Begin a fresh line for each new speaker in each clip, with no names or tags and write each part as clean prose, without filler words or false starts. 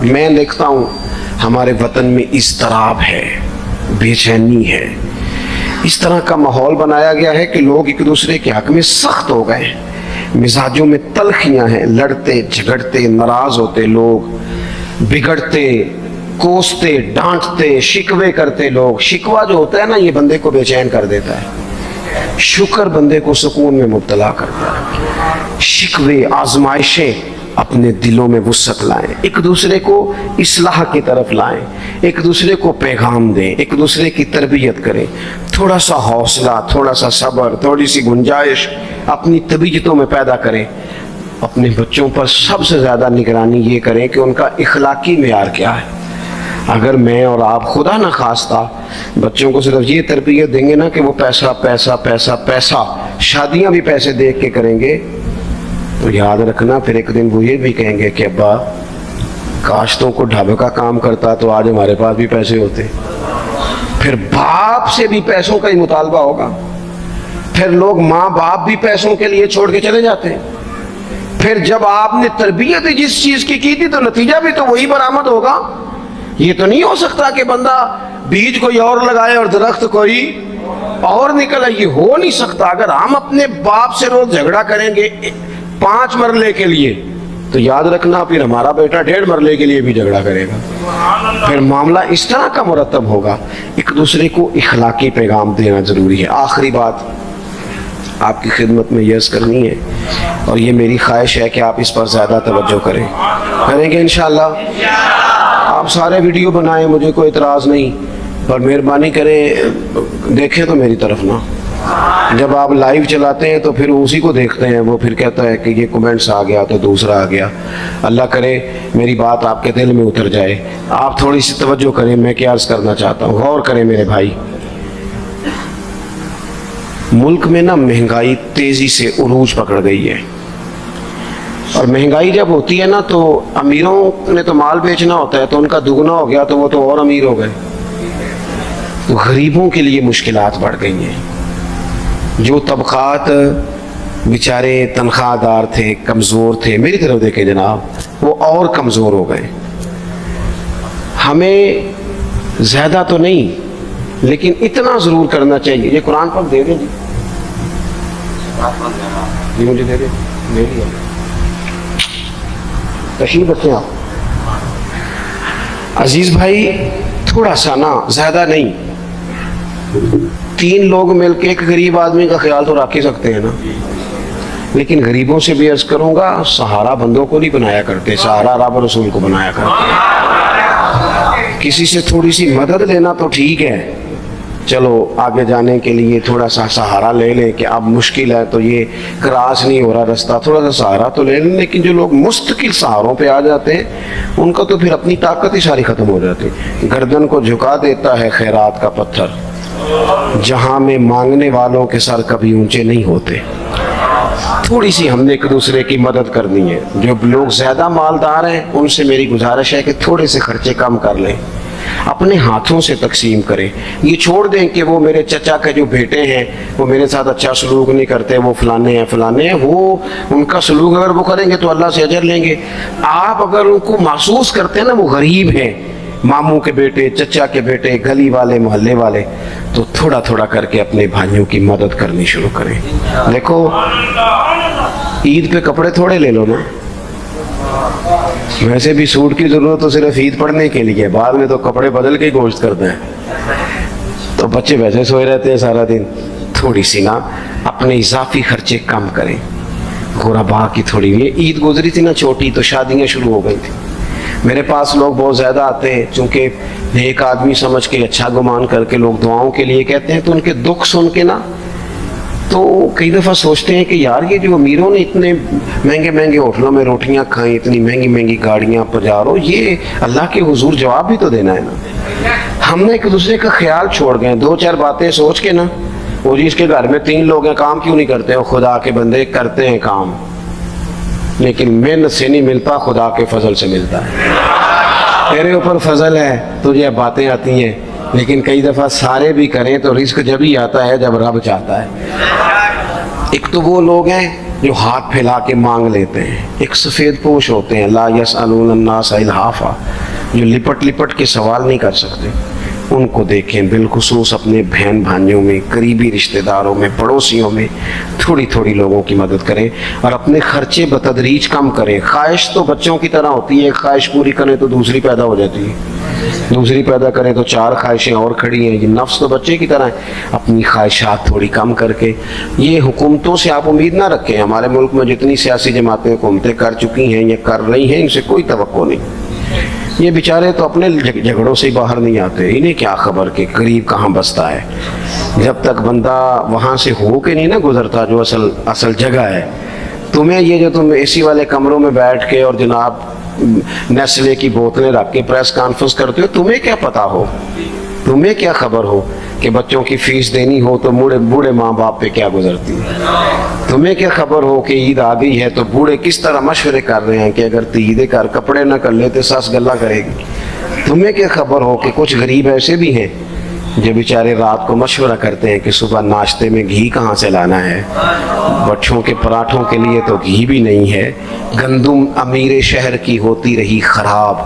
میں دیکھتا ہوں ہمارے وطن میں اضطراب ہے، بے چینی ہے، اس طرح کا ماحول بنایا گیا ہے کہ لوگ ایک دوسرے کے حق میں سخت ہو گئے ہیں، مزاجوں میں تلخیاں ہیں، لڑتے جھگڑتے ناراض ہوتے لوگ، بگڑتے کوستے ڈانٹتے شکوے کرتے لوگ۔ شکوہ جو ہوتا ہے نا، یہ بندے کو بے چین کر دیتا ہے، شکر بندے کو سکون میں مبتلا کرتا ہے۔ شکوے آزمائشیں اپنے دلوں میں وسعت لائیں، ایک دوسرے کو اصلاح کی طرف لائیں، ایک دوسرے کو پیغام دیں، ایک دوسرے کی تربیت کریں، تھوڑا سا حوصلہ، تھوڑا سا صبر، تھوڑی سی گنجائش اپنی طبیعتوں میں پیدا کریں۔ اپنے بچوں پر سب سے زیادہ نگرانی یہ کریں کہ ان کا اخلاقی معیار کیا ہے۔ اگر میں اور آپ خدا نہ خواستہ بچوں کو صرف یہ تربیت دیں گے نا کہ وہ پیسہ پیسہ پیسہ پیسہ، شادیاں بھی پیسے دیکھ کے کریں گے، تو یاد رکھنا پھر ایک دن وہ یہ بھی کہیں گے کہ ابا کاش تو کو ڈھابے کا کام کرتا تو آج ہمارے پاس بھی پیسے ہوتے۔ پھر باپ سے بھی پیسوں کا ہی مطالبہ ہوگا، پھر لوگ ماں باپ بھی پیسوں کے لیے چھوڑ کے چلے جاتے ہیں۔ پھر جب آپ نے تربیت جس چیز کی تھی تو نتیجہ بھی تو وہی برآمد ہوگا۔ یہ تو نہیں ہو سکتا کہ بندہ بیج کوئی اور لگائے اور درخت کوئی اور نکل آئے، یہ ہو نہیں سکتا۔ اگر ہم اپنے باپ سے روز جھگڑا کریں گے 5 مرلے کے لیے تو یاد رکھنا پھر ہمارا بیٹا 1.5 مرلے کے لیے بھی جھگڑا کرے گا۔ پھر معاملہ اس طرح کا مرتب ہوگا۔ ایک دوسرے کو اخلاقی پیغام دینا ضروری ہے۔ آخری بات آپ کی خدمت میں یہ عرض کرنی ہے، اور یہ میری خواہش ہے کہ آپ اس پر زیادہ توجہ کریں گے انشاءاللہ۔ آپ سارے ویڈیو بنائیں، مجھے کوئی اعتراض نہیں، پر مہربانی کریں دیکھیں تو میری طرف نہ۔ جب آپ لائیو چلاتے ہیں تو پھر اسی کو دیکھتے ہیں، وہ پھر کہتا ہے کہ یہ کومنٹس آ گیا تو دوسرا آ گیا۔ اللہ کرے میری بات آپ کے دل میں اتر جائے۔ آپ تھوڑی سی توجہ کریں، میں کیا عرض کرنا چاہتا ہوں، غور کریں میرے بھائی۔ ملک میں نا مہنگائی تیزی سے عروج پکڑ گئی ہے، اور مہنگائی جب ہوتی ہے نا تو امیروں نے تو مال بیچنا ہوتا ہے تو ان کا دگنا ہو گیا تو وہ تو اور امیر ہو گئے، تو غریبوں کے لیے مشکلات بڑھ گئی ہیں۔ جو طبقات بیچارے تنخواہ دار تھے، کمزور تھے، میری طرف دیکھیں جناب، وہ اور کمزور ہو گئے۔ ہمیں زیادہ تو نہیں لیکن اتنا ضرور کرنا چاہیے۔ یہ قرآن پاک دے دیں جی مجھے دے دیں، میری ہے، تشریف رکھیں آپ۔ عزیز بھائی تھوڑا سا نا، زیادہ نہیں، 3 لوگ مل کے ایک غریب آدمی کا خیال تو رکھ ہی سکتے ہیں نا۔ لیکن غریبوں سے بھی عرض کروں گا، سہارا بندوں کو نہیں بنایا کرتے، سہارا رب رسول کو بنایا کرتے۔ کسی سے تھوڑی سی مدد لینا تو ٹھیک ہے، چلو آگے جانے کے لیے تھوڑا سا سہارا لے لیں کہ اب مشکل ہے تو یہ کراس نہیں ہو رہا رستہ، تھوڑا سا سہارا تو لے لیں۔ لیکن جو لوگ مستقل سہاروں پہ آ جاتے ہیں ان کا تو پھر اپنی طاقت ہی ساری ختم ہو جاتی ہے۔ گردن کو جھکا دیتا ہے خیرات کا پتھر، جہاں میں مانگنے والوں کے سر کبھی اونچے نہیں ہوتے۔ تھوڑی سی ہم نے ایک دوسرے کی مدد کرنی ہے۔ جو لوگ زیادہ مالدار ہیں ان سے میری گزارش ہے کہ تھوڑے سے خرچے کم کر لیں، اپنے ہاتھوں سے تقسیم کریں۔ یہ چھوڑ دیں کہ وہ میرے چچا کے جو بیٹے ہیں وہ میرے ساتھ اچھا سلوک نہیں کرتے، وہ فلانے ہیں، وہ ان کا سلوک اگر وہ کریں گے تو اللہ سے اجر لیں گے۔ آپ اگر ان کو محسوس کرتے ہیں نا وہ غریب ہیں، ماموں کے بیٹے، چچا کے بیٹے، گلی والے، محلے والے، تو تھوڑا تھوڑا کر کے اپنے بھائیوں کی مدد کرنی شروع کریں۔ دیکھو عید پہ کپڑے تھوڑے لے لو نا، ویسے بھی سوٹ کی ضرورت تو صرف عید پڑھنے کے لیے، بعد میں تو کپڑے بدل کے ہی گوشت کرتے ہیں، تو بچے ویسے سوئے رہتے ہیں سارا دن۔ تھوڑی سی نا اپنے اضافی خرچے کم کریں۔ غربا کی تھوڑی، یہ عید گزری تھی نا چھوٹی تو شادیاں شروع ہو گئی تھی، میرے پاس لوگ بہت زیادہ آتے ہیں، چونکہ نیک آدمی سمجھ کے اچھا گمان کر کے لوگ دعاؤں کے لیے کہتے ہیں، تو ان کے دکھ سن کے نا تو کئی دفعہ سوچتے ہیں کہ یار یہ جو امیروں نے اتنے مہنگے مہنگے ہوٹلوں میں روٹیاں کھائیں، اتنی مہنگی مہنگی گاڑیاں پجارو، یہ اللہ کے حضور جواب بھی تو دینا ہے نا۔ ہم نے ایک دوسرے کا خیال چھوڑ گئے، 2-4 باتیں سوچ کے نا، وہ جس کے گھر میں 3 لوگ ہیں کام کیوں نہیں کرتے؟ وہ خدا کے بندے کرتے ہیں کام، لیکن محنت سے نہیں ملتا، خدا کے فضل سے ملتا ہے۔ تیرے اوپر فضل ہے، تجھے باتیں آتی ہیں، لیکن کئی دفعہ سارے بھی کریں تو رزق جب ہی آتا ہے جب رب چاہتا ہے۔ ایک تو وہ لوگ ہیں جو ہاتھ پھیلا کے مانگ لیتے ہیں، ایک سفید پوش ہوتے ہیں لا یسألون الناس الحافا، جو لپٹ لپٹ کے سوال نہیں کر سکتے، ان کو دیکھیں، بالخصوص اپنے بہن بھائیوں میں، قریبی رشتہ داروں میں، پڑوسیوں میں تھوڑی تھوڑی لوگوں کی مدد کریں اور اپنے خرچے بتدریج کم کریں۔ خواہش تو بچوں کی طرح ہوتی ہے، ایک خواہش پوری کریں تو دوسری پیدا ہو جاتی ہے، دوسری پیدا کریں تو 4 خواہشیں اور کھڑی ہیں۔ یہ نفس تو بچے کی طرح ہے، اپنی خواہشات تھوڑی کم کر کے۔ یہ حکومتوں سے آپ امید نہ رکھیں، ہمارے ملک میں جتنی سیاسی جماعتیں حکومتیں کر چکی ہیں یا کر رہی ہیں، ان سے کوئی توقع نہیں۔ یہ بیچارے تو اپنے جھگڑوں سے ہی باہر نہیں آتے، انہیں کیا خبر کہ قریب کہاں بستا ہے۔ جب تک بندہ وہاں سے ہو کے نہیں نہ گزرتا جو اصل جگہ ہے، تمہیں یہ جو تم اے سی والے کمروں میں بیٹھ کے اور جناب نیسلے کی بوتلیں رکھ کے پریس کانفرنس کرتے ہو، تمہیں کیا پتا ہو، تمہیں کیا خبر ہو کہ بچوں کی فیس دینی ہو تو بوڑھے ماں باپ پہ کیا گزرتی ہے؟ تمہیں کیا خبر ہو کہ عید آ گئی ہے تو بوڑھے کس طرح مشورے کر رہے ہیں کہ اگر عید کر کپڑے نہ کر لیتے ساس گلہ کرے گی؟ تمہیں کیا خبر ہو کہ کچھ غریب ایسے بھی ہیں جو بیچارے رات کو مشورہ کرتے ہیں کہ صبح ناشتے میں گھی کہاں سے لانا ہے، بچوں کے پراٹھوں کے لیے تو گھی بھی نہیں ہے، گندم امیر شہر کی ہوتی رہی خراب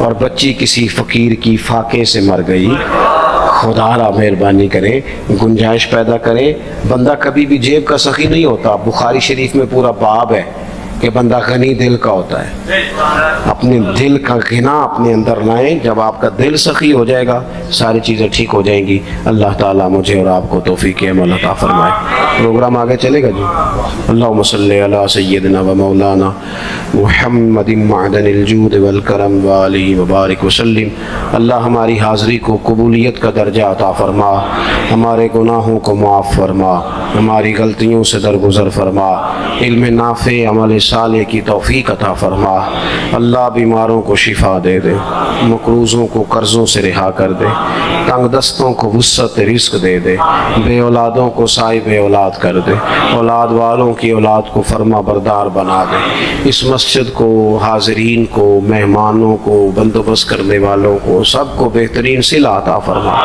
اور بچی کسی فقیر کی فاقے سے مر گئی۔ خدا را مہربانی کرے، گنجائش پیدا کرے۔ بندہ کبھی بھی جیب کا سخی نہیں ہوتا، بخاری شریف میں پورا باب ہے کہ بندہ غنی دل کا ہوتا ہے۔ اپنے دل کا غنا اپنے اندر لائیں، جب آپ کا دل سخی ہو جائے گا ساری چیزیں ٹھیک ہو جائیں گی۔ اللہ تعالیٰ مجھے اور آپ کو توفیق عمل عطا فرمائے۔ پروگرام آگے چلے گا جی۔ اللہم صلی علی سیدنا و مولانا محمد معدن الجود والکرم وآلہ وبارک وسلم۔ اللہ ہماری حاضری کو قبولیت کا درجہ عطا فرما، ہمارے گناہوں کو معاف فرما، ہماری غلطیوں سے درگزر فرما، علم نافع عمل صالح کی توفیق عطا فرما۔ اللہ بیماروں کو شفا دے دے، مقروضوں کو قرضوں سے رہا کر دے، تنگ دستوں کو وسعت رزق دے دے، بے اولادوں کو صاحب اولاد کر دے، اولاد والوں کی اولاد کو فرما بردار بنا دے۔ اس مسجد کو، حاضرین کو، مہمانوں کو، بندوبست کرنے والوں کو، سب کو بہترین صلہ عطا فرما۔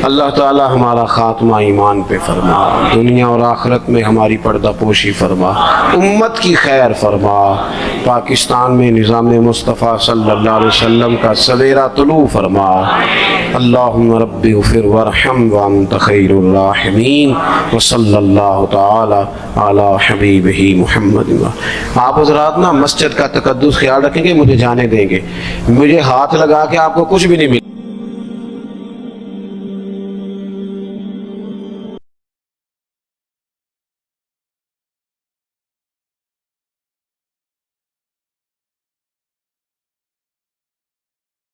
اللہ تعالی ہمارا خاتمہ ایمان پہ فرما، دنیا اور آخرت میں ہماری پردہ پوشی فرما، امت کی خیر فرما، پاکستان میں نظام مصطفیٰ صلی اللہ علیہ وسلم کا سویرا طلوع فرما۔ اللہم رب اغفر وارحم وانت خیر الراحمین، وصلی اللہ تعالی علی حبیبہ محمد۔ آپ حضرات نا مسجد کا تقدس خیال رکھیں گے، مجھے جانے دیں گے، مجھے ہاتھ لگا کے آپ کو کچھ بھی نہیں ملے۔